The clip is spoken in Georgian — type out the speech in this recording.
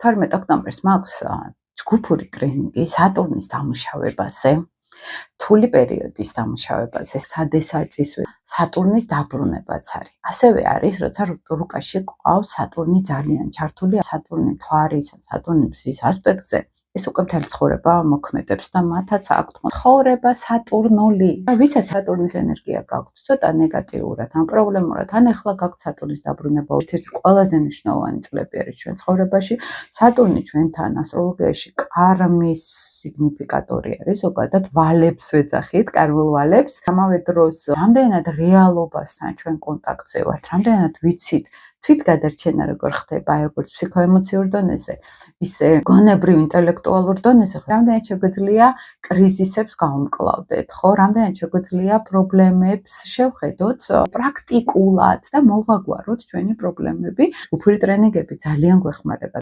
18 ოქტომბერს მაქვს ჯგუფური ტრენინგი სატურნის დამუშავებაზე. რთული პერიოდის დამუშავებაზე, სადესაც ის სატურნის დაბრუნებაც არის. ასევე არის, როცა რუკაში ყავს სატურნი ძალიან ჩართული, სატურნი მთვარის, სატურნი მზის ასპექტზე. ეს უკვე მთელი ცხოვრება მოქმედებს და მათაც აქვთ ცხოვრება სატურნული. ვისაც სატურნის ენერგია გაქვთ ცოტა ნეგატიურად, ან პრობლემურად, ან ახლა გაქვთ სატურნის დაბრუნება, ერთ-ერთი ყველაზე მნიშვნელოვანი წლები არის ჩვენ ცხოვრებაში. სატურნი ჩვენთან ასტროლოგიაში კარმის სიგნიფიკატორი არის, ზოგადად ვალებს ვეძახით, კარგულ ვალებს. ამავე დროს რამდენად რეალობასთან ჩვენ კონტაქტზე ვართ, რამდენად ვიცით თვითგადარჩენა როგორ ხდება, აი როგორც ფსიქოემოციურ დონეზე, ისე გონებრივ ინტელექტუალურ დონეზე, რამდენად შეგვიძლია კრიზისებს გავუმკლავდეთ, ხო? რამდენად შეგვიძლია პრობლემებს შევხედოთ პრაქტიკულად და მოვაგვაროთ ჩვენი პრობლემები. ჯგუფური ტრენინგები ძალიან გვეხმარება.